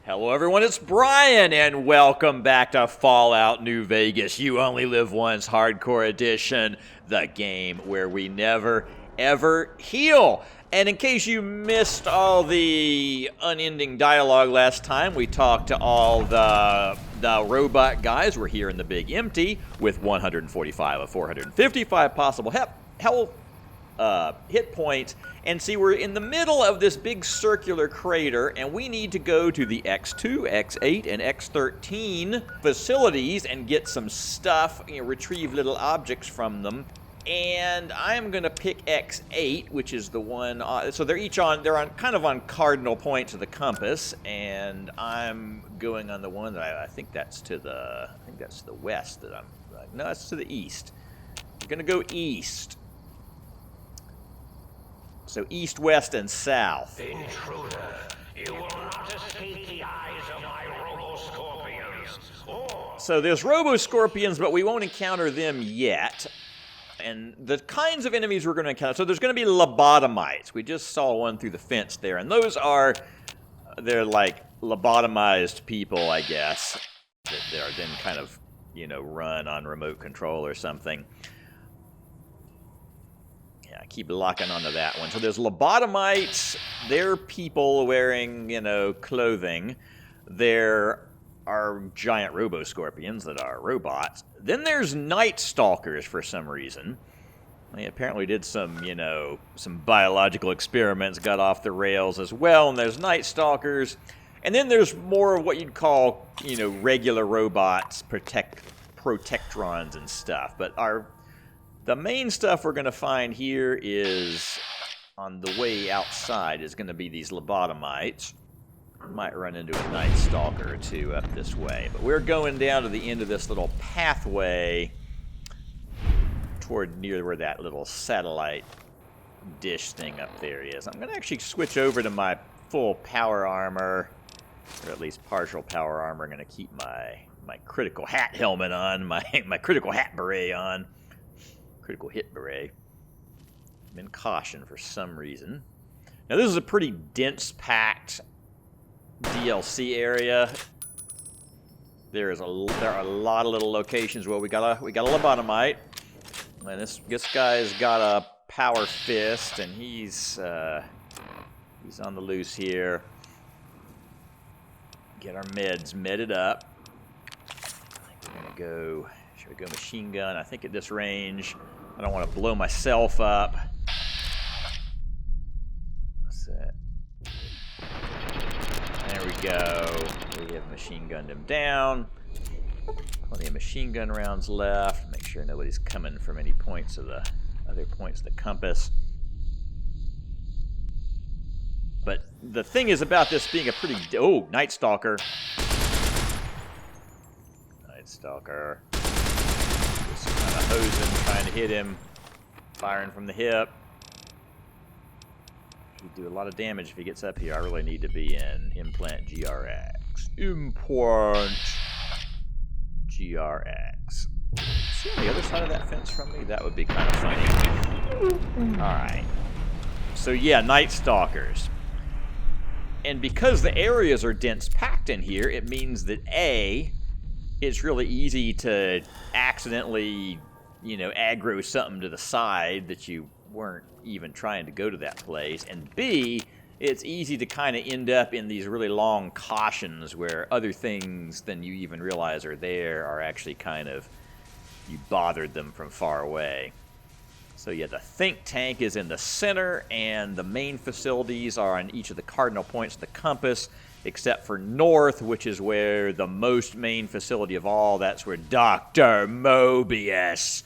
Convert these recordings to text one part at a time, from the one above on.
Hello everyone, it's Brian, and welcome back to Fallout New Vegas. You Only Live Once Hardcore Edition, the game where we never, ever heal. And in case you missed all the unending dialogue last time, we talked to all the robot guys. We're here in the Big Empty with 145 of 455 possible hit points. And see, we're in the middle of this big circular crater, and we need to go to the X2, X8, and X13 facilities and get some stuff, retrieve little objects from them. And I'm going to pick X8, which is the one, so they're kind of on cardinal points of the compass, and I'm going on the one that I think that's to the west that I'm, no, that's to the east. We're going to go east. So east, west, and south. Intruder, you will not escape the eyes of my robo-scorpions. So there's robo-scorpions, but we won't encounter them yet. And the kinds of enemies we're going to encounter, so there's going to be lobotomites. We just saw one through the fence there, and they're like lobotomized people, I guess, that they're then kind of, run on remote control or something. I keep locking onto that one. So there's lobotomites. They're people wearing, clothing. There are giant robo-scorpions that are robots. Then there's nightstalkers for some reason. They apparently did some biological experiments, got off the rails as well. And there's nightstalkers. And then there's more of what you'd call, regular robots, protectrons and stuff. But the main stuff we're going to find here is, on the way outside, is going to be these lobotomites. We might run into a night stalker or two up this way. But we're going down to the end of this little pathway toward near where that little satellite dish thing up there is. I'm going to actually switch over to my full power armor, or at least partial power armor. I'm going to keep my critical hat helmet on, my critical hat beret on. Critical hit beret. I'm in caution for some reason. Now this is a pretty dense packed DLC area. There are a lot of little locations where we got a lobotomite, and this guy's got a power fist, and he's on the loose here. Get our medded up. I think we're gonna go. Should we go machine gun? I think at this range, I don't want to blow myself up. That's it. There we go. We have machine gunned him down. Plenty of machine gun rounds left. Make sure nobody's coming from any points of the other points of the compass. But the thing is about this being a pretty... Oh, Night Stalker. Night Stalker. Just kind of hosing, trying to hit him. Firing from the hip. Should do a lot of damage if he gets up here. I really need to be in Implant GRX. Implant GRX. See on the other side of that fence from me? That would be kind of funny. Alright. So yeah, Night Stalkers. And because the areas are dense packed in here, it means that A, it's really easy to accidentally, aggro something to the side that you weren't even trying to go to that place. And B, it's easy to kind of end up in these really long cautions where other things than you even realize are there are actually kind of, you bothered them from far away. So yeah, the think tank is in the center, and the main facilities are on each of the cardinal points of the compass, except for north, which is where the most main facility of all, that's where Dr. Mobius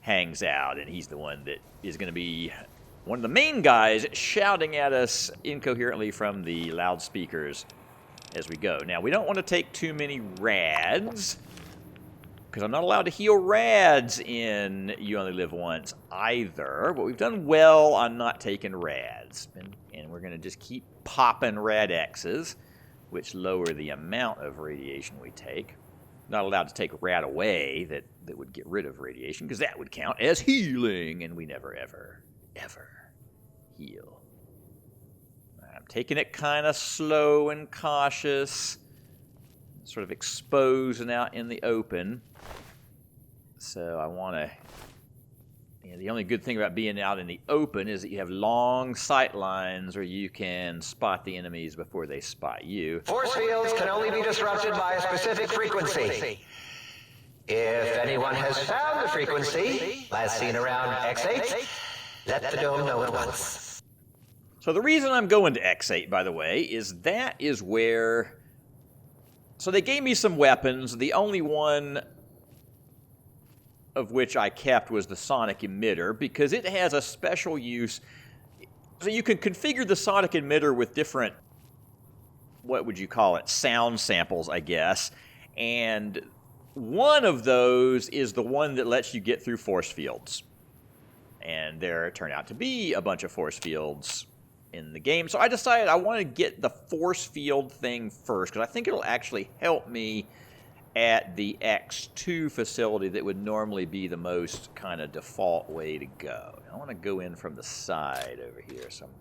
hangs out, and he's the one that is going to be one of the main guys shouting at us incoherently from the loudspeakers as we go. Now, we don't want to take too many rads, because I'm not allowed to heal rads in You Only Live Once either, but we've done well on not taking rads. And we're going to just keep popping rad X's, which lower the amount of radiation we take. Not allowed to take rad away that would get rid of radiation, because that would count as healing, and we never, ever, ever heal. I'm taking it kind of slow and cautious, sort of exposed and out in the open. So I want to... the only good thing about being out in the open is that you have long sight lines where you can spot the enemies before they spot you. Force fields can only be disrupted by a specific frequency. If anyone has found the frequency, last seen around X8, let the dome know at once. So the reason I'm going to X8, by the way, is that is where... So they gave me some weapons. The only one of which I kept was the sonic emitter, because it has a special use. So you can configure the sonic emitter with different, what would you call it, sound samples, I guess. And one of those is the one that lets you get through force fields. And there turn out to be a bunch of force fields in the game. So I decided I want to get the force field thing first, because I think it'll actually help me at the X2 facility that would normally be the most kind of default way to go. I want to go in from the side over here, so I'm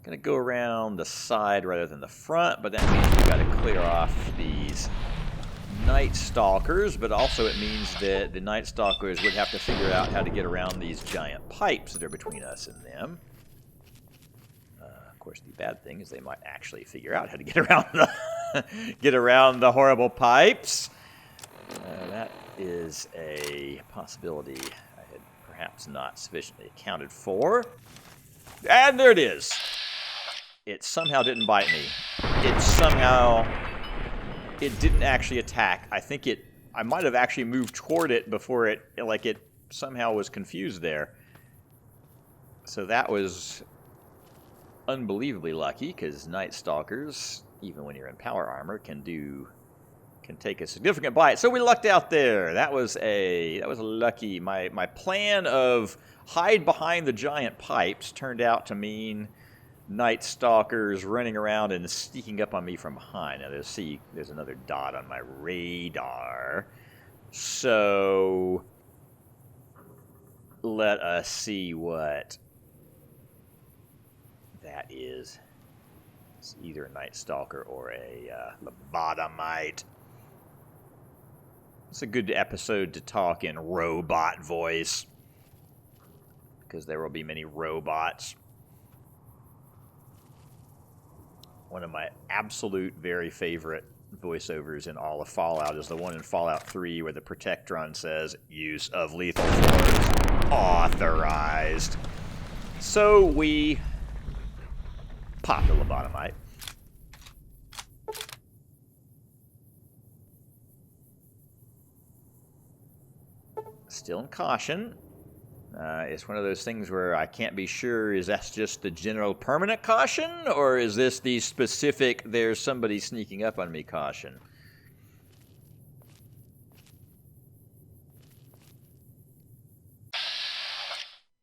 gonna go around the side rather than the front, but that means we've got to clear off these Night Stalkers, but also it means that the Night Stalkers would have to figure out how to get around these giant pipes that are between us and them. Of course, the bad thing is they might actually figure out how to get around the horrible pipes. That is a possibility I had perhaps not sufficiently accounted for. And there it is. It somehow didn't bite me. It didn't actually attack. I might have actually moved toward it before it somehow was confused there. So that was unbelievably lucky, because Night Stalkers, even when you're in power armor, can take a significant bite. So we lucked out there. That was lucky. My plan of hide behind the giant pipes turned out to mean Night Stalkers running around and sneaking up on me from behind. Now there's another dot on my radar. So let us see what that is. It's either a Night Stalker or a lobotomite. It's a good episode to talk in robot voice, because there will be many robots. One of my absolute very favorite voiceovers in all of Fallout is the one in Fallout 3 where the Protectron says, "Use of lethal force authorized." So we popped a lobotomite. Still in caution. It's one of those things where I can't be sure, is that just the general permanent caution, or is this the specific there's somebody sneaking up on me caution?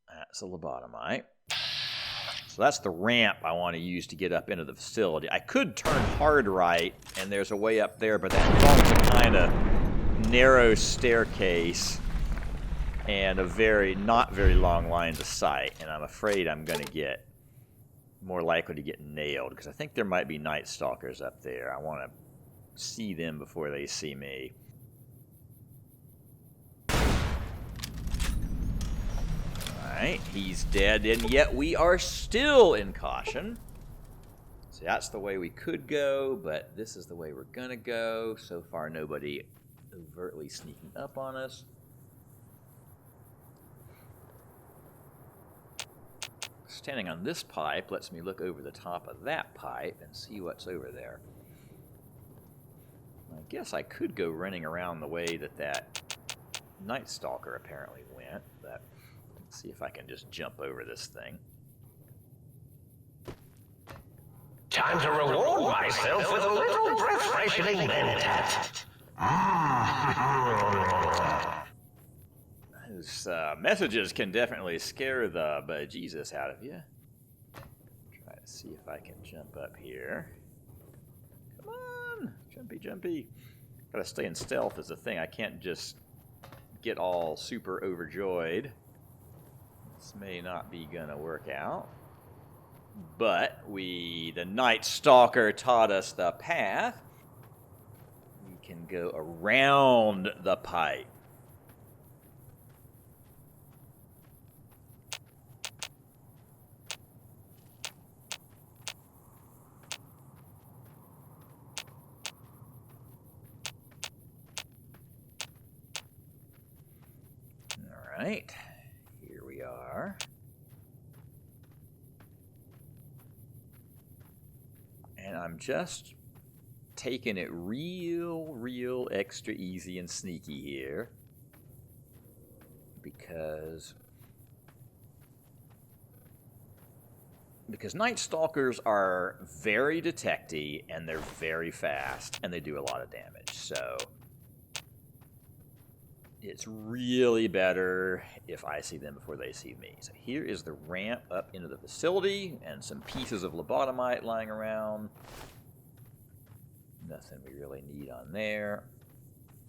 That's a lobotomite. So that's the ramp I want to use to get up into the facility. I could turn hard right, and there's a way up there, but that involves a kind of narrow staircase and a not very long lines of sight, and I'm afraid I'm going to get more likely to get nailed, because I think there might be Night Stalkers up there. I want to see them before they see me. Alright, he's dead, and yet we are still in caution. So that's the way we could go, but this is the way we're going to go. So far, nobody overtly sneaking up on us. Standing on this pipe lets me look over the top of that pipe and see what's over there. I guess I could go running around the way that Night Stalker apparently went, but let's see if I can just jump over this thing. Time to reward myself with a little breath-freshening mentat. Those messages can definitely scare the bejesus out of you. Try to see if I can jump up here. Come on! Jumpy. Gotta stay in stealth is the thing. I can't just get all super overjoyed. This may not be gonna work out. But the Night Stalker taught us the path. We can go around the pipe. All right, here we are. And I'm just taking it real extra easy and sneaky here. Because Night Stalkers are very detecty and they're very fast and they do a lot of damage. So it's really better if I see them before they see me. So here is the ramp up into the facility and some pieces of lobotomite lying around. Nothing we really need on there.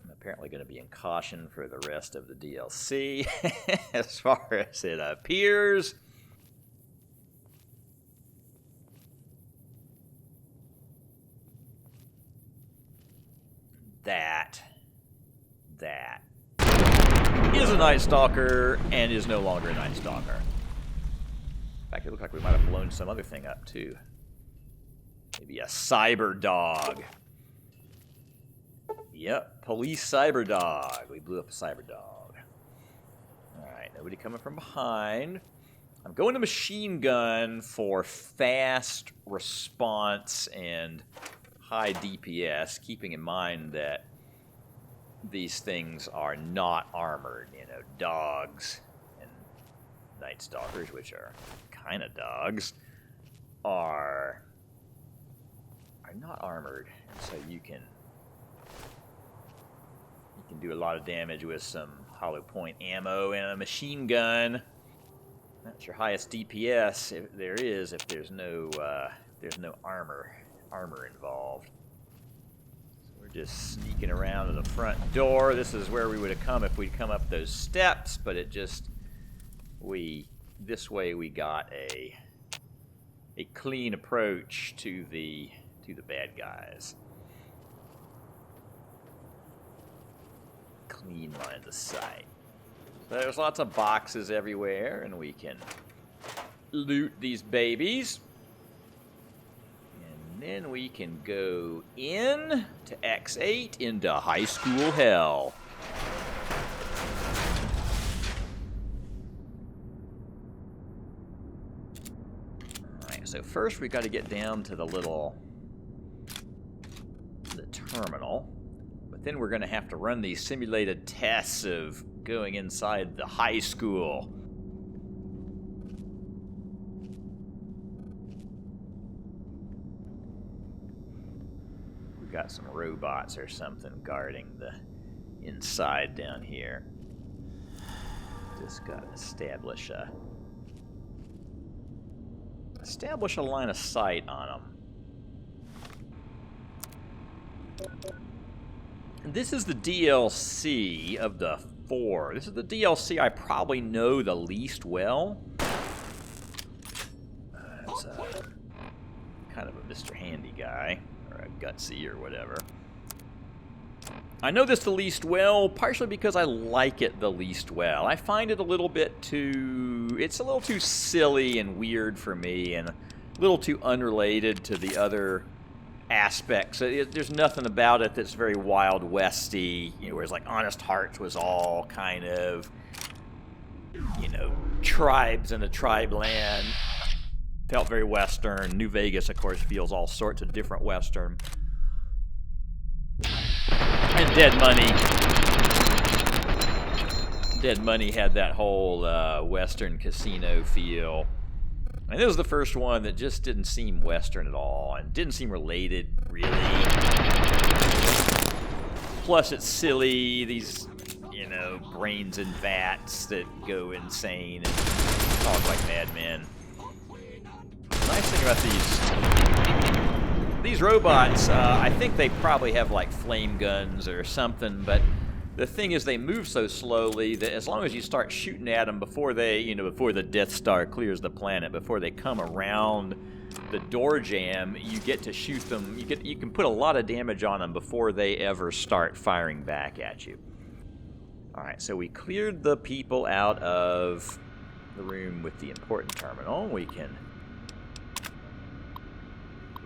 I'm apparently going to be in caution for the rest of the DLC as far as it appears. That is a Night Stalker and is no longer a Night Stalker. In fact, it looked like we might have blown some other thing up too. Maybe a cyber dog. Yep, police cyber dog. We blew up a cyber dog. Alright, nobody coming from behind. I'm going to machine gun for fast response and high DPS, keeping in mind that these things are not armored. You know, dogs and Night Stalkers, which are kind of dogs, are not armored, and so you can do a lot of damage with some hollow point ammo and a machine gun. That's your highest DPS if there's no armor involved. So we're just sneaking around to the front door. This is where we would have come if we'd come up those steps, but this way we got a clean approach to the bad guys. Clean line of sight. So there's lots of boxes everywhere, and we can loot these babies. And then we can go in to X8 into high school hell. Alright, so first we got to get down to the terminal. But then we're going to have to run these simulated tests of going inside the high school. We've got some robots or something guarding the inside down here. Just got to establish a line of sight on them. And this is the DLC of the 4. This is the DLC I probably know the least well. It's kind of a Mr. Handy guy, or a Gutsy or whatever. I know this the least well, partially because I like it the least well. I find it a little too silly and weird for me, and a little too unrelated to the other aspects. There's nothing about it that's very Wild Westy, whereas like Honest Hearts was all kind of, tribes in a tribe land. Felt very Western. New Vegas, of course, feels all sorts of different Western. And Dead Money had that whole Western casino feel. And this was the first one that just didn't seem Western at all, and didn't seem related, really. Plus, it's silly, these, brains in vats that go insane and talk like madmen. The nice thing about these robots, I think they probably have, like, flame guns or something, but the thing is they move so slowly that as long as you start shooting at them before they, before the Death Star clears the planet, before they come around the door jam, you get to shoot them. You can put a lot of damage on them before they ever start firing back at you. All right, so we cleared the people out of the room with the important terminal. We can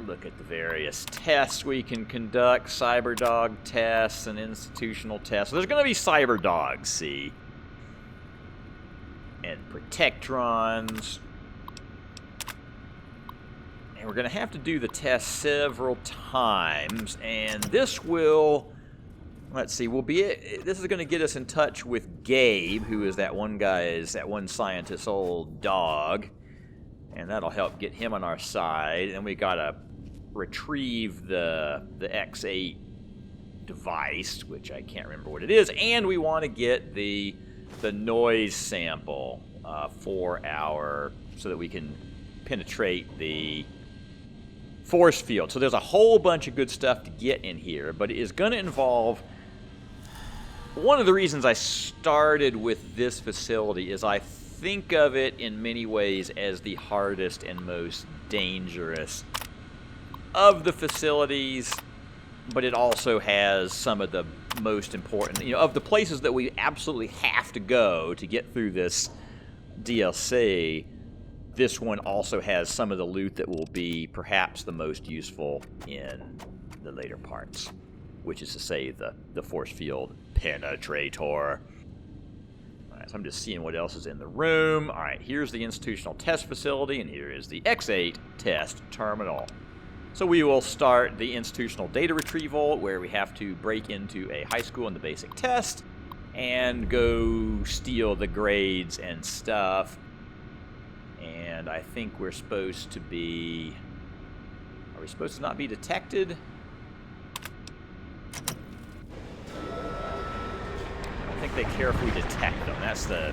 look at the various tests we can conduct, cyberdog tests and institutional tests. So there's going to be cyberdogs, see? And protectrons. And we're going to have to do the test several times. And this will, let's see, this is going to get us in touch with Gabe, who is that one scientist's old dog. And that'll help get him on our side. And we gotta retrieve the X8 device, which I can't remember what it is. And we want to get the noise sample so that we can penetrate the force field. So there's a whole bunch of good stuff to get in here, but it is going to involve. One of the reasons I started with this facility is I think of it in many ways as the hardest and most dangerous of the facilities, but it also has some of the most important, of the places that we absolutely have to go to get through this DLC. This one also has some of the loot that will be perhaps the most useful in the later parts, which is to say the force field penetrator. So I'm just seeing what else is in the room. All right, here's the institutional test facility, and here is the X8 test terminal. So we will start the institutional data retrieval, where we have to break into a high school in the basic test and go steal the grades and stuff. And I think we're supposed to be... Are we supposed to not be detected? I think they care if we detect them. That's a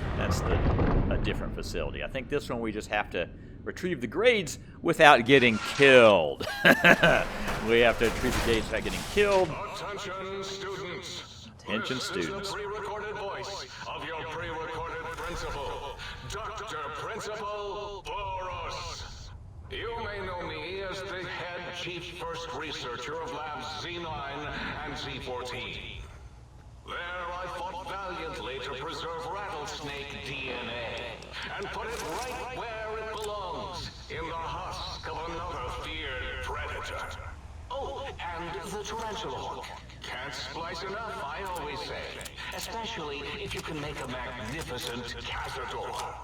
different facility. I think this one we just have to retrieve the grades without getting killed. We have to retrieve the grades without getting killed. Attention, students. Attention, students. This is the pre-recorded voice of your pre-recorded principal, Dr. Principal Boros. You may know me as the head chief first researcher of Labs Z9 and Z14. There I fought valiantly to preserve rattlesnake DNA and put it right where it belongs, in the husk of another feared predator. Oh, and the tarantula hook. Can't splice enough, I always say. Especially if you can make a magnificent cazador.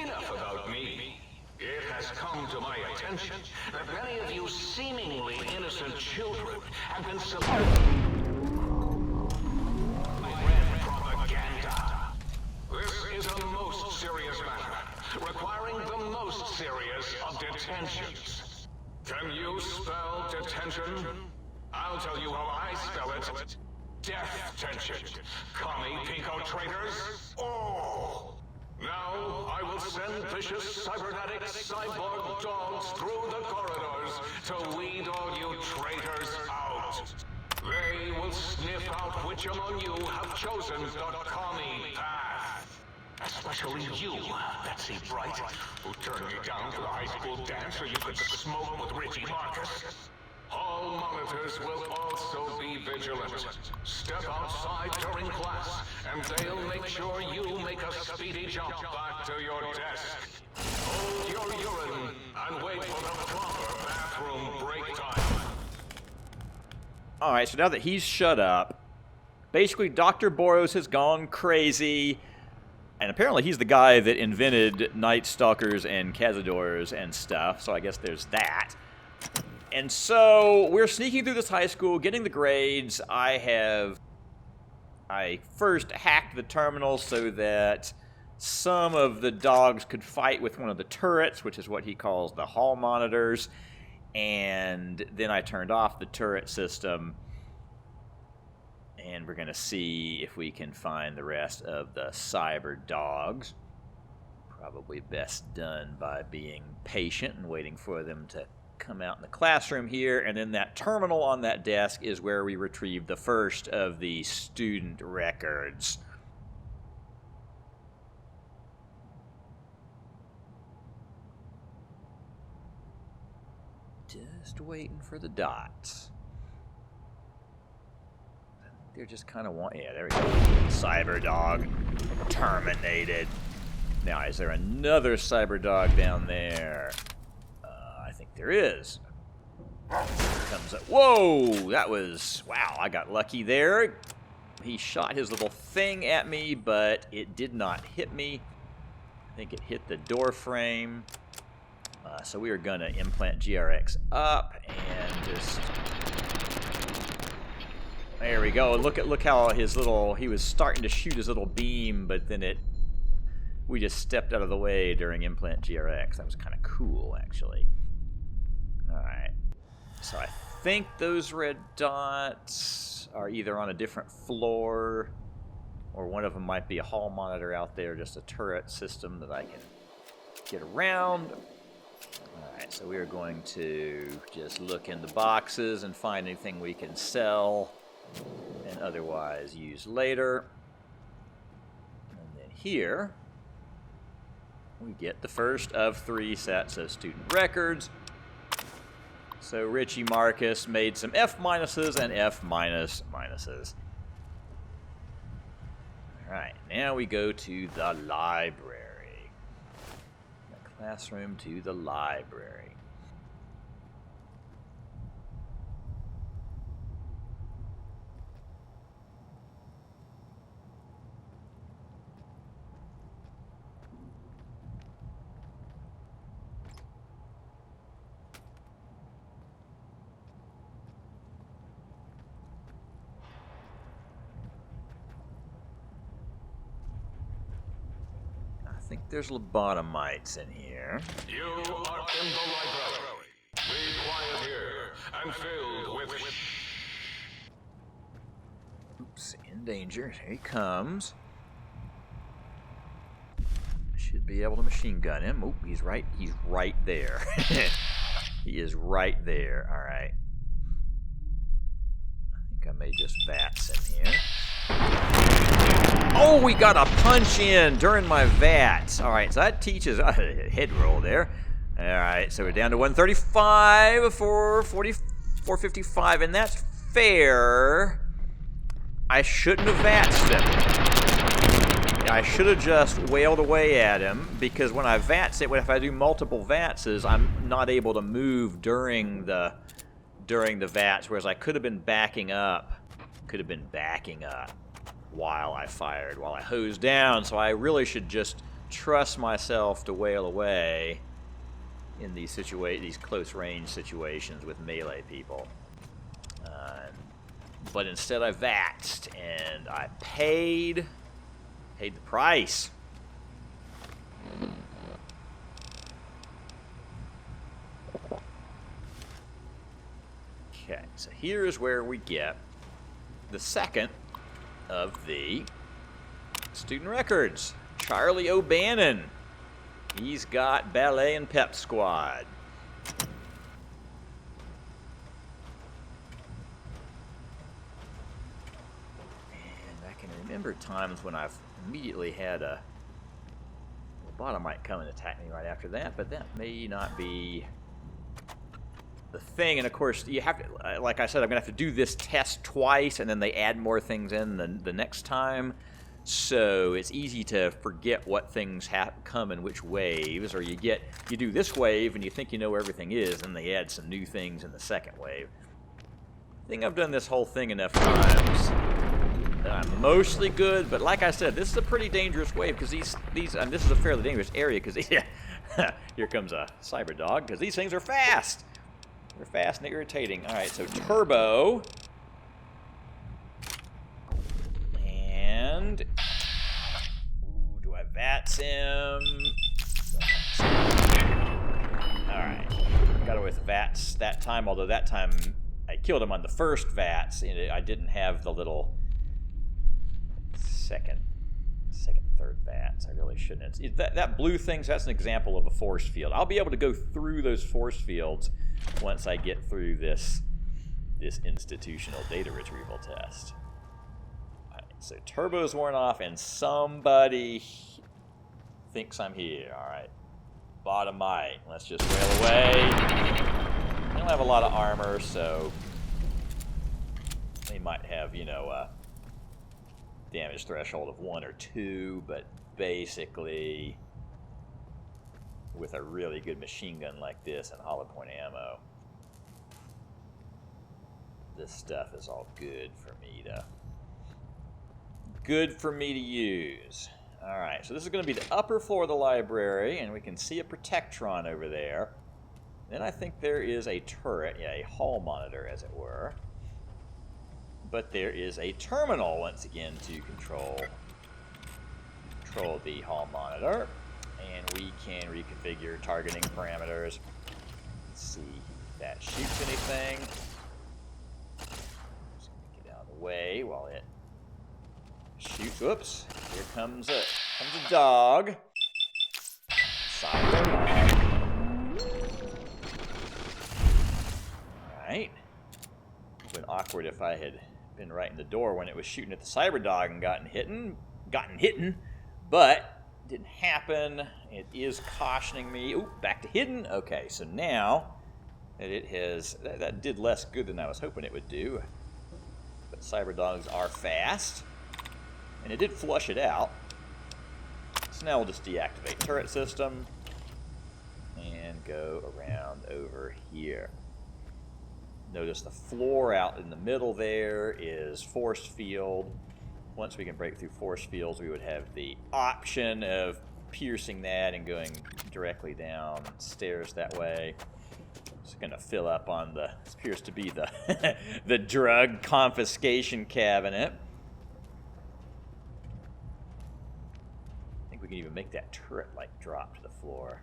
Enough about me. It has come to my attention that many of you seemingly innocent children have been supporting propaganda. This is a most serious matter, requiring the most serious of detentions. Can you spell detention? I'll tell you how I spell it. Death tension. Commie pinko traitors? Oh! Now, I will send vicious cybernetic cyborg dogs through the corridors to weed all you traitors out. They will sniff out which among you have chosen the commie path. Especially you, Betsy Bright, who turned me down to the high school dance so you could smoke with Richie Marcus. All monitors will also be vigilant. Step outside during class, and they'll make sure you make a speedy jump back to your desk. Hold your urine and wait for the proper bathroom break time. Alright, so now that he's shut up, basically Dr. Boros has gone crazy, and apparently he's the guy that invented Night Stalkers and Cazadors and stuff, so I guess there's that. And so we're sneaking through this high school, getting the grades. I first hacked the terminal so that some of the dogs could fight with one of the turrets, which is what he calls the hall monitors. And then I turned off the turret system. And we're going to see if we can find the rest of the cyber dogs. Probably best done by being patient and waiting for them to come out in the classroom here, and then that terminal on that desk is where we retrieve the first of the student records. Just waiting for the dots. They're just kind of yeah, there we go. Cyber dog terminated. Now, is there another cyber dog down there? I think there is. Here comes up. Whoa, that was, wow, I got lucky there. He shot his little thing at me, but it did not hit me. I think it hit the door frame. So we are going to implant GRX up and just... There we go. Look how his little... He was starting to shoot his little beam, but then we just stepped out of the way during implant GRX. That was kind of cool, actually. Alright. So I think those red dots are either on a different floor, or one of them might be a hall monitor out there, just a turret system that I can get around. Alright, so we are going to just look in the boxes and find anything we can sell and otherwise use later. And then here, we get the first of 3 sets of student records. So Richie Marcus made some F minuses and F minus minuses. Alright, now we go to the library. The classroom to the library. I think there's lobotomites in here. You are in the library. Be quiet here and filled with... Oops, in danger. Here he comes. Should be able to machine gun him. Oh, he's right there. He is right there. All right. I think I may just VATS in here. Oh, we got a punch in during my VATS. All right, so that teaches a head roll there. All right, so we're down to 135 for 455, and that's fair. I shouldn't have VATSed him. I should have just wailed away at him, because when I VATS it, if I do multiple VATSes, I'm not able to move during the VATS, whereas I could have been backing up. While I fired, while I hosed down, so I really should just trust myself to wail away in these close range situations with melee people. But instead I VATSed, and I paid the price. Okay, so here is where we get the second of the student records. Charlie O'Bannon. He's got ballet and pep squad. And I can remember times when I've immediately had a lobotomite come and attack me right after that, but that may not be the thing. And of course, you have to, like I said, I'm gonna have to do this test twice, and then they add more things in the next time. So it's easy to forget what things come in which waves, or you do this wave and you think you know where everything is, and they add some new things in the second wave. I think I've done this whole thing enough times that I'm mostly good, but like I said, this is a pretty dangerous wave, because and this is a fairly dangerous area, because here comes a cyber dog, because these things are fast. They're fast and irritating. All right, so turbo. And do I VATS him? All right, got away with VATS that time, although that time I killed him on the first VATS, and I didn't have the little second second and third vats. I really shouldn't. That blue thing, so that's an example of a force field. I'll be able to go through those force fields once I get through this institutional data retrieval test. All right, so turbo's worn off, and somebody thinks I'm here. All right, bottom right. Let's just rail away. I don't have a lot of armor, so they might have, you know, a damage threshold of 1 or 2, but basically, with a really good machine gun like this and hollow point ammo, this stuff is all good for me to use. All right, so this is going to be the upper floor of the library, and we can see a protectron over there. Then I think there is a turret, yeah, a hall monitor, as it were. But there is a terminal, once again, to control the hall monitor. And we can reconfigure targeting parameters. Let's see if that shoots anything. Just get out of the way while it shoots. Whoops. Here comes a dog. Cyber dog. Alright. It would have been awkward if I had been right in the door when it was shooting at the cyber dog and gotten hidden, but it didn't happen. It is cautioning me. Ooh, back to hidden. Okay, so now that it has, that did less good than I was hoping it would do. But cyber dogs are fast, and it did flush it out. So now we'll just deactivate turret system and go around over here. Notice the floor out in the middle there is force field. Once we can break through force fields, we would have the option of piercing that and going directly downstairs that way. It's going to fill up on the, this appears to be the, the drug confiscation cabinet. I think we can even make that turret like drop to the floor.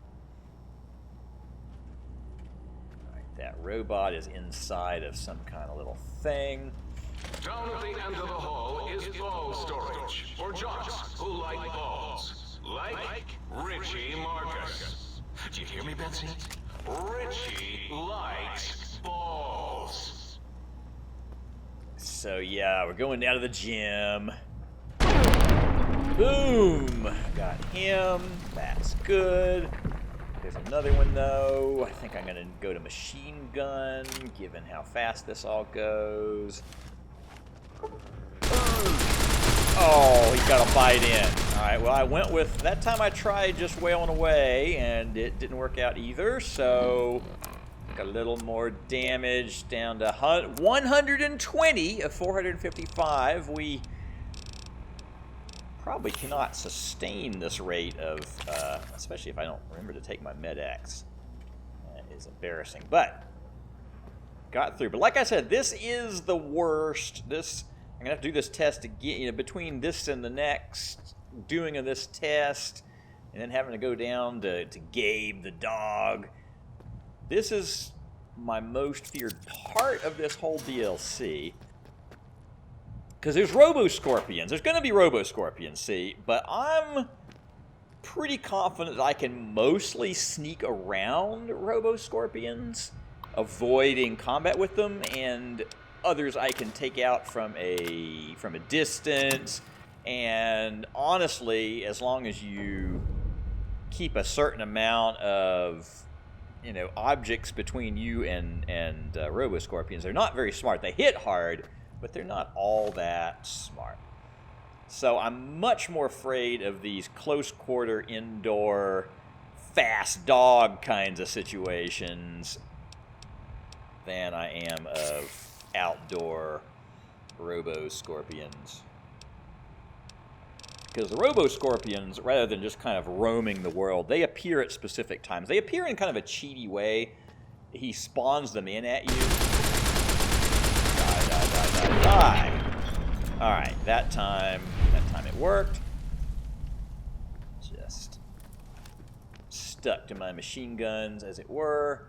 That robot is inside of some kind of little thing. Down at the end of the hall is ball storage for jocks who like balls. Like Richie Marcus. Do you hear me, Betsy? Richie likes balls. So yeah, we're going down to the gym. Boom! Got him. That's good. There's another one, though. I think I'm going to go to machine gun, given how fast this all goes. Oh, he got a bite in. All right, well, I went with... That time I tried just wailing away, and it didn't work out either, so... Got a little more damage, down to 120 of 455. We probably cannot sustain this rate of, especially if I don't remember to take my Med-X. That is embarrassing, but got through. But like I said, this is the worst. I'm gonna have to do this test again, you know, between this and the next doing of this test, and then having to go down to Gabe the dog. This is my most feared part of this whole DLC. Because there's Robo-Scorpions. There's going to be Robo-Scorpions, see? But I'm pretty confident that I can mostly sneak around Robo-Scorpions, avoiding combat with them, and others I can take out from a distance. And honestly, as long as you keep a certain amount of, you know, objects between you and Robo-Scorpions, they're not very smart. They hit hard, but they're not all that smart. So I'm much more afraid of these close-quarter, indoor, fast dog kinds of situations than I am of outdoor Robo-Scorpions. Because the Robo-Scorpions, rather than just kind of roaming the world, they appear at specific times. They appear in kind of a cheaty way. He spawns them in at you. Die. All right, that time it worked. Just stuck to my machine guns, as it were.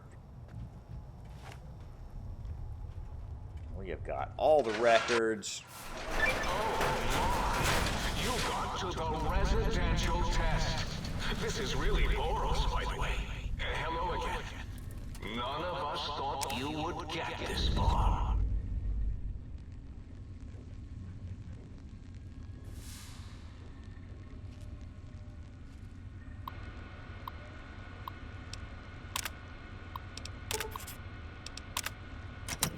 We have got all the records. You got to the residential test. This is really Boros, by the way. Hello again. None of us thought you would get this far.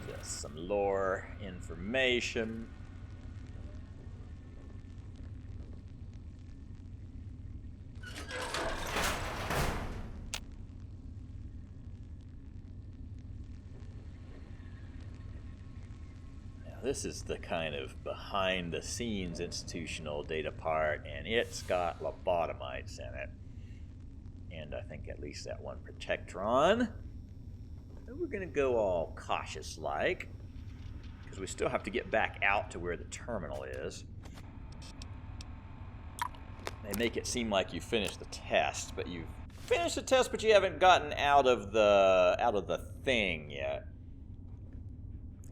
Just some lore information. This is the kind of behind-the-scenes institutional data part, and it's got lobotomites in it. And I think at least that one protectron. We're going to go all cautious-like, because we still have to get back out to where the terminal is. They make it seem like you finished the test, but you've finished the test, but you haven't gotten out of the thing yet.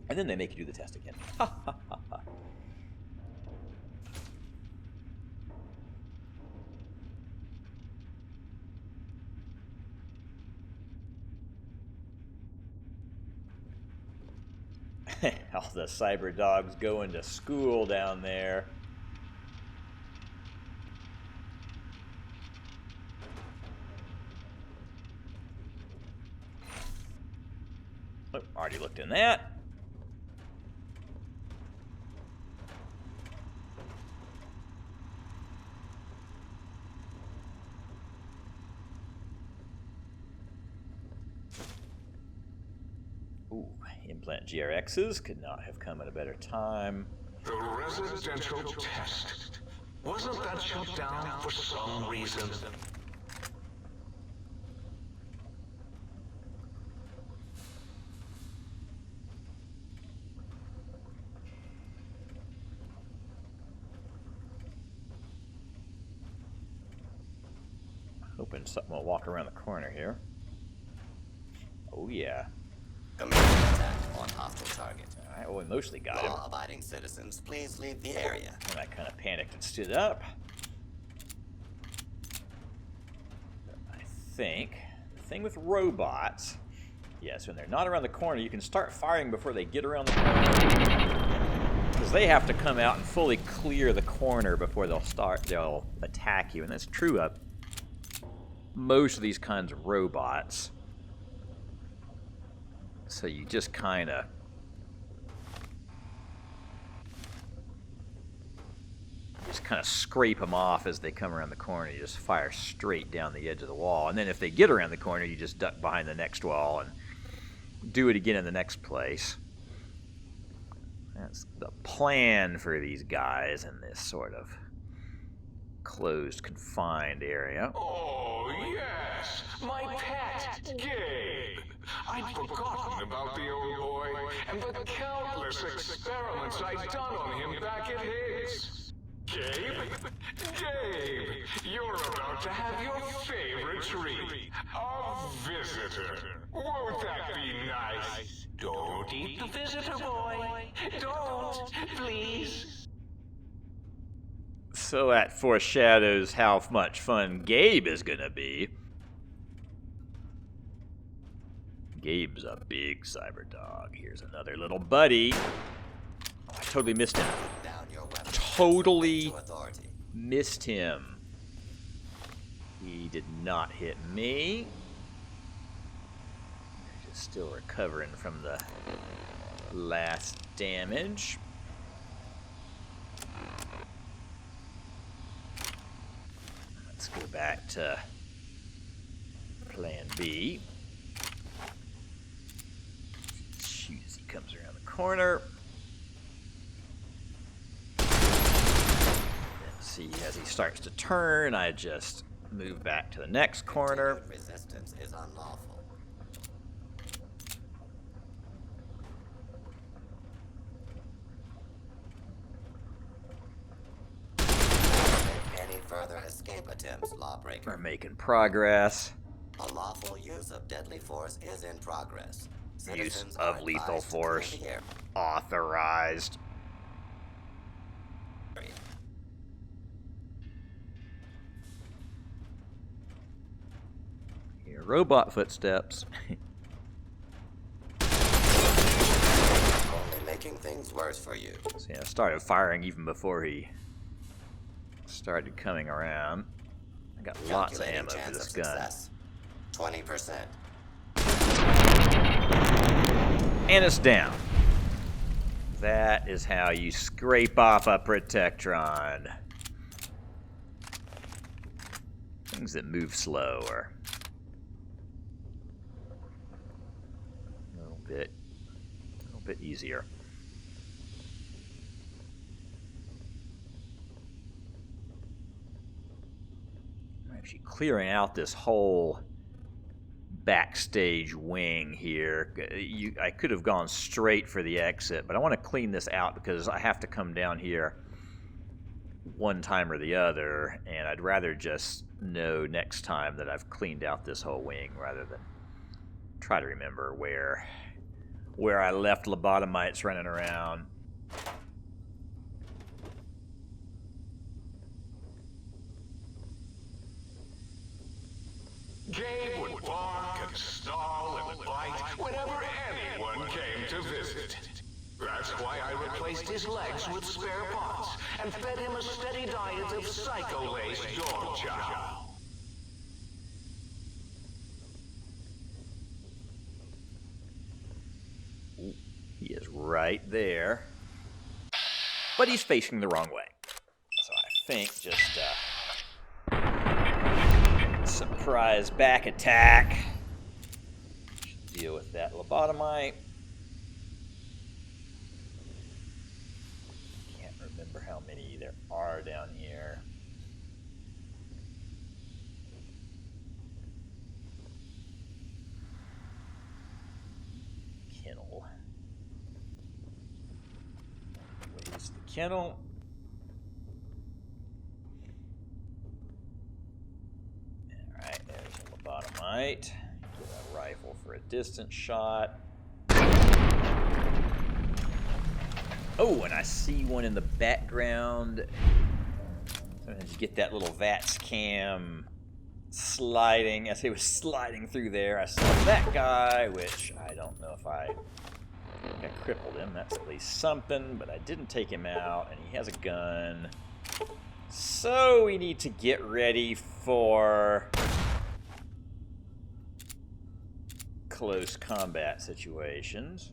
And then they make you do the test again. Ha ha ha ha. All the cyber dogs going to school down there. Oh, already looked in that. Ooh, implant GRXs could not have come at a better time. The residential test. Wasn't that shut down for some reason? Hoping something will walk around the corner here. Oh yeah. Commence attack on hostile target. Alright, well we mostly got him. Law-abiding citizens, please leave the area. And I kind of panicked and stood up. I think the thing with robots, yes, when they're not around the corner, you can start firing before they get around the corner. Because they have to come out and fully clear the corner before they'll attack you. And that's true of most of these kinds of robots. So you just kind of scrape them off as they come around the corner. You just fire straight down the edge of the wall. And then if they get around the corner, you just duck behind the next wall and do it again in the next place. That's the plan for these guys in this sort of closed, confined area. Oh, yes! My pet, Gabe! I'd forgotten about the old boy and the countless experiments I'd done on him back at Higgs. Gabe? Gabe! You're about to have your favorite treat. A visitor. Won't that be nice? Don't eat the visitor, boy. Don't, please. So that foreshadows how much fun Gabe is gonna be. Gabe's a big cyber dog. Here's another little buddy. Oh, I totally missed him. Down your weapon. Totally To authority. missed him. He did not hit me. Just still recovering from the last damage. Let's go back to plan B. Shoot as he comes around the corner. Then see, as he starts to turn, I just move back to the next corner. Continued resistance is unlawful. Make any further escape attempts, lawbreaker. We're making progress. A lawful use of deadly force is in progress. Use Citizens of are lethal advised to clear force the area. authorized. robot footsteps. Only making things worse for you. So yeah, I started firing even before he started coming around. I got lots of ammo for this gun. 20%. And it's down. That is how you scrape off a Protectron. Things that move slow are a little bit easier. I'm actually clearing out this whole backstage wing here. I could have gone straight for the exit, but I want to clean this out because I have to come down here one time or the other, and I'd rather just know next time that I've cleaned out this whole wing rather than try to remember where I left lobotomites running around. Gabe would bark and snarl and bite whenever anyone came to visit. That's why I replaced his legs with spare parts and fed him a steady diet of psycho-laced dog chow. He is right there, but he's facing the wrong way. So I think just surprise back attack. Should deal with that lobotomite. Can't remember how many there are down here. Kennel. Where's the kennel? Lobotomite. Get a rifle for a distance shot. Oh, and I see one in the background. Sometimes you get that little VATS cam sliding. As he was sliding through there, I saw that guy, which I don't know if I think I crippled him. That's at least something, but I didn't take him out, and he has a gun. So we need to get ready for close combat situations.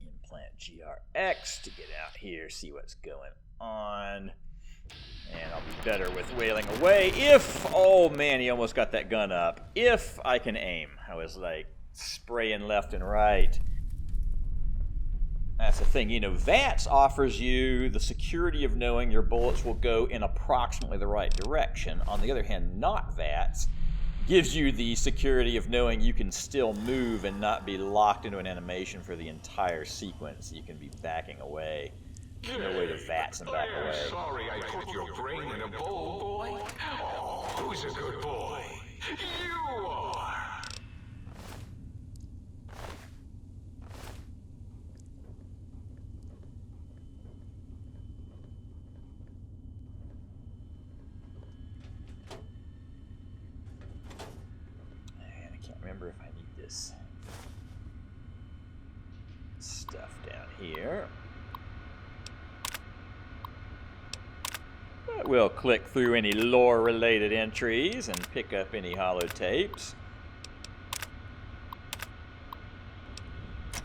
Implant GRX to get out here, see what's going on. And I'll be better with wailing away if, oh man, he almost got that gun up. If I can aim. I was like spraying left and right. That's the thing, you know, VATS offers you the security of knowing your bullets will go in approximately the right direction. On the other hand, not VATS gives you the security of knowing you can still move and not be locked into an animation for the entire sequence. You can be backing away. No way to VATS and back away. Sorry I put your brain in a bowl, boy. Oh, who's a good boy? You are. Remember if I need this stuff down here. But we'll click through any lore-related entries and pick up any holotapes.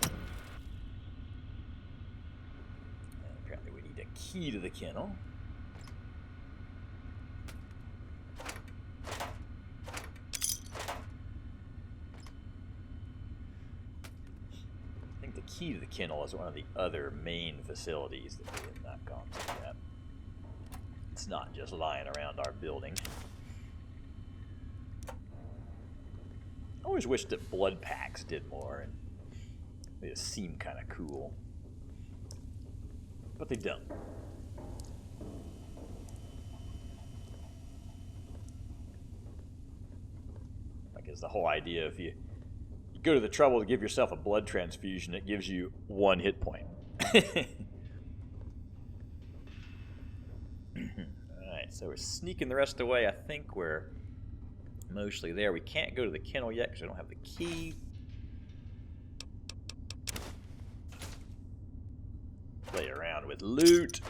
And apparently we need a key to the kennel. Key to the kennel is one of the other main facilities that we have not gone to yet. It's not just lying around our building. I always wish that blood packs did more, and they just seem kind of cool. But they don't. Like, it's the whole idea if you go to the trouble to give yourself a blood transfusion, it gives you 1 hit point. Alright, So we're sneaking the rest of the way. I think we're mostly there. We can't go to the kennel yet because we don't have the key. Play around with loot.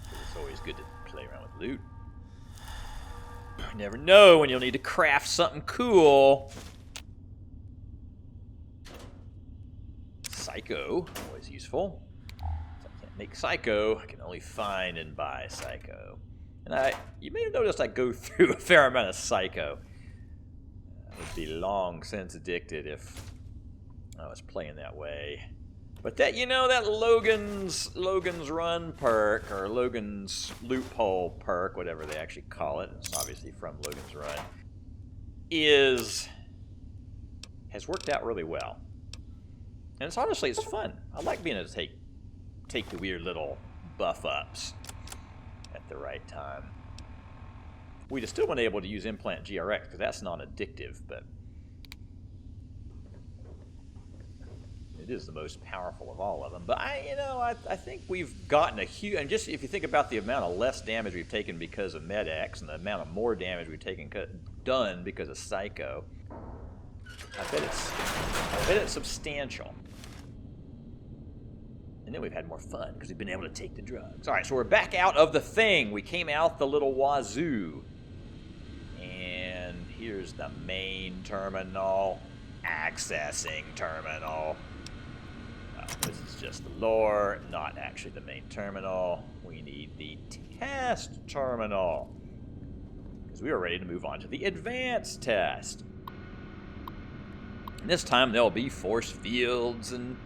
It's always good to play around with loot. You never know when you'll need to craft something cool. Psycho, always useful. So I can't make Psycho. I can only find and buy Psycho. And you may have noticed I go through a fair amount of Psycho. I would be long since addicted if I was playing that way. But that, you know, that Logan's Run perk, or Logan's Loophole perk, whatever they actually call it, it's obviously from Logan's Run, has worked out really well. And it's fun. I like being able to take the weird little buff ups at the right time. We'd have still been able to use Implant GRX because that's non-addictive, but it is the most powerful of all of them. But I think we've gotten a huge, and just if you think about the amount of less damage we've taken because of MedX and the amount of more damage we've done because of Psycho, I bet it's substantial. And then we've had more fun because we've been able to take the drugs. All right, so we're back out of the thing. We came out the little wazoo. And here's the main terminal. Accessing terminal. This is just the lore, not actually the main terminal. We need the test terminal. Because we are ready to move on to the advanced test. And this time there'll be force fields and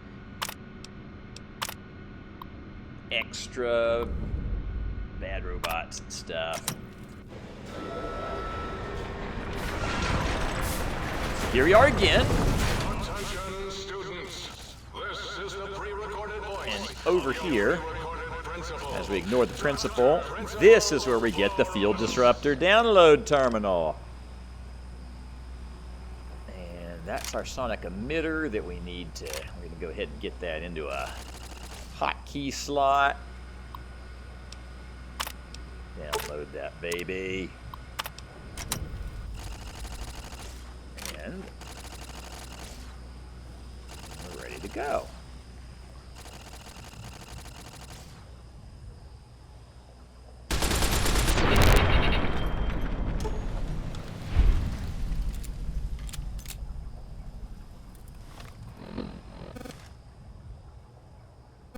extra bad robots and stuff. Here we are again. Attention, students. This is the pre-recorded voice. And over here, as we ignore the principal, this is where we get the field disruptor download terminal. And that's our sonic emitter that we need to, we're going to go ahead and get that into a hotkey slot. Download that baby. And we're ready to go.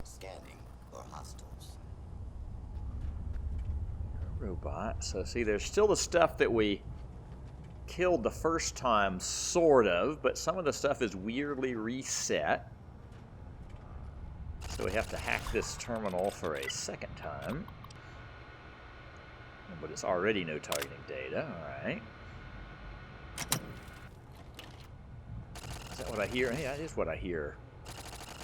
Scanning for hostiles. Robot. So see, there's still the stuff that we killed the first time, sort of, but some of the stuff is weirdly reset. So we have to hack this terminal for a second time. But it's already no targeting data, alright. Is that what I hear? Yeah, it is what I hear.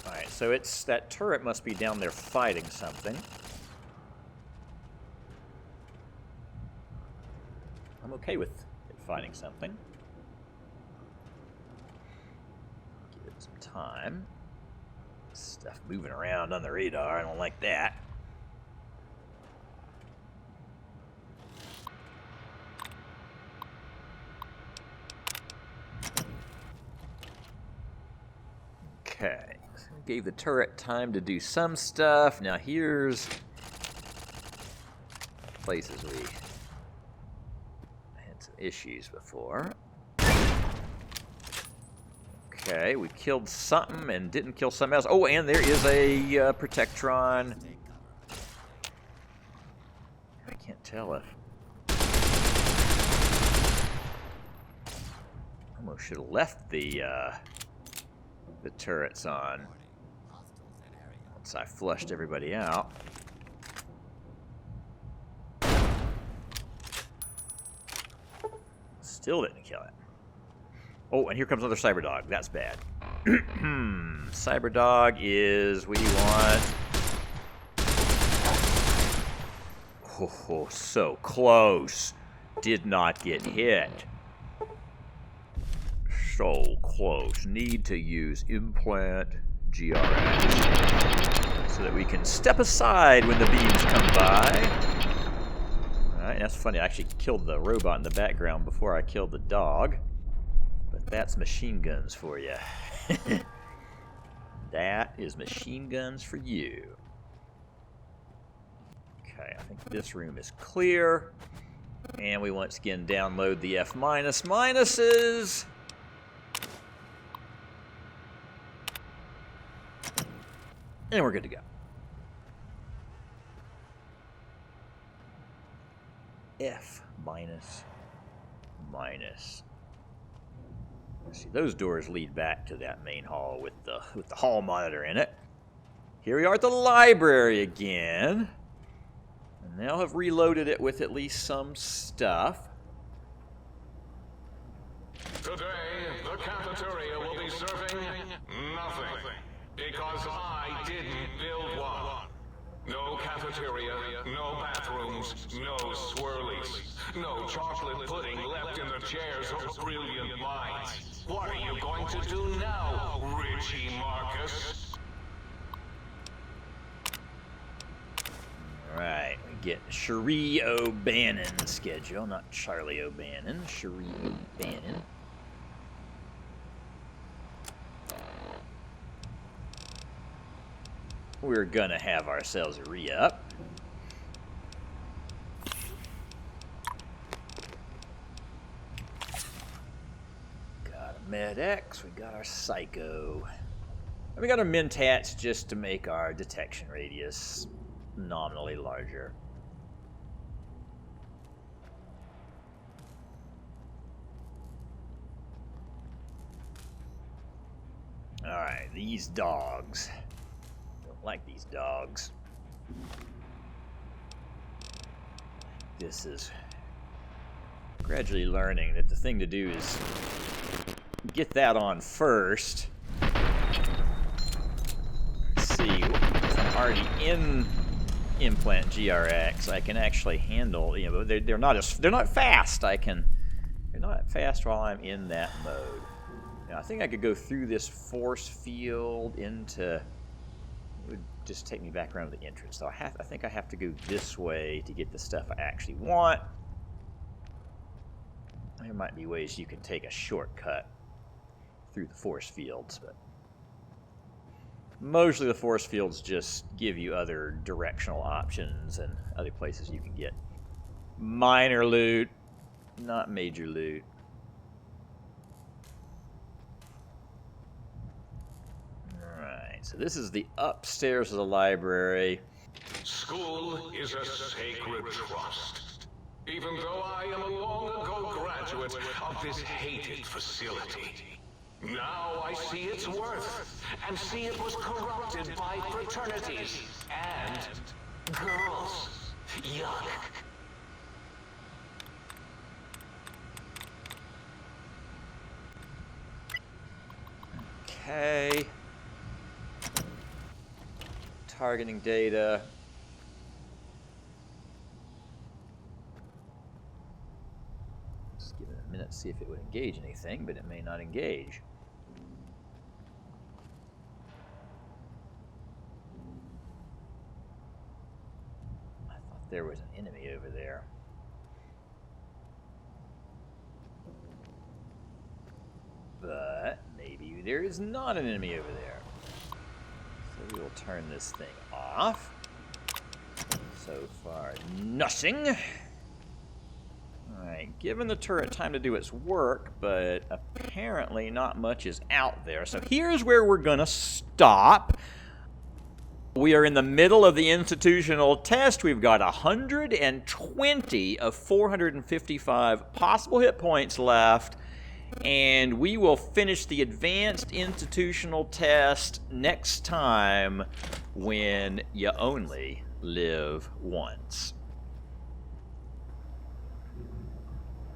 Alright, so it's that turret must be down there fighting something. I'm okay with it fighting something. Give it some time. Stuff moving around on the radar, I don't like that. Okay, so we gave the turret time to do some stuff. Now here's places we had some issues before. Okay, we killed something and didn't kill something else. Oh, and there is a Protectron. I can't tell if... Almost should have left the turrets on once I flushed everybody out. Still didn't kill it. Oh, and here comes another Cyberdog. That's bad. Cyberdog is... we want... Oh, so close. Did not get hit. So close. Need to use Implant GRX so that we can step aside when the beams come by. Alright, that's funny. I actually killed the robot in the background before I killed the dog. But that's machine guns for you. That is machine guns for you. Okay, I think this room is clear. And we once again download the F- minuses. And we're good to go. F minus. See, those doors lead back to that main hall with the hall monitor in it. Here we are at the library again. And they'll have reloaded it with at least some stuff. Today, the cafeteria will be serving nothing. Because I didn't build one. No cafeteria, no bathrooms, no swirlies. No chocolate pudding left in the chairs of brilliant minds. What are you going to do now, Richie Marcus? Alright, we get Cherie O'Bannon schedule, not Charlie O'Bannon, Cherie O'Bannon. We're gonna have ourselves a re-up. Got a Med-X, we got our Psycho. And we got our Mentats just to make our detection radius nominally larger. Alright, these dogs. Don't like these dogs. This is gradually learning that the thing to do is get that on first. Let's see, if I'm already in implant GRX, I can actually handle, you know, they're not fast. They're not fast while I'm in that mode. Now I think I could go through this force field into, it would just take me back around to the entrance. So I think I have to go this way to get the stuff I actually want. There might be ways you can take a shortcut through the force fields, but mostly the force fields just give you other directional options and other places you can get minor loot, not major loot. Alright, so this is the upstairs of the library. School is a sacred trust. Even though I am a long-ago graduate of this hated facility. Now I see its worth, and see it was corrupted by fraternities and girls. Yuck. Okay. Targeting data. Just give it a minute to see if it would engage anything, but it may not engage. I thought there was an enemy over there. But maybe there is not an enemy over there. So we will turn this thing off. So far, nothing. Alright, given the turret time to do its work, but apparently not much is out there. So here's where we're gonna stop. We are in the middle of the institutional test. We've got 120 of 455 possible hit points left. And we will finish the advanced institutional test next time when you only live once.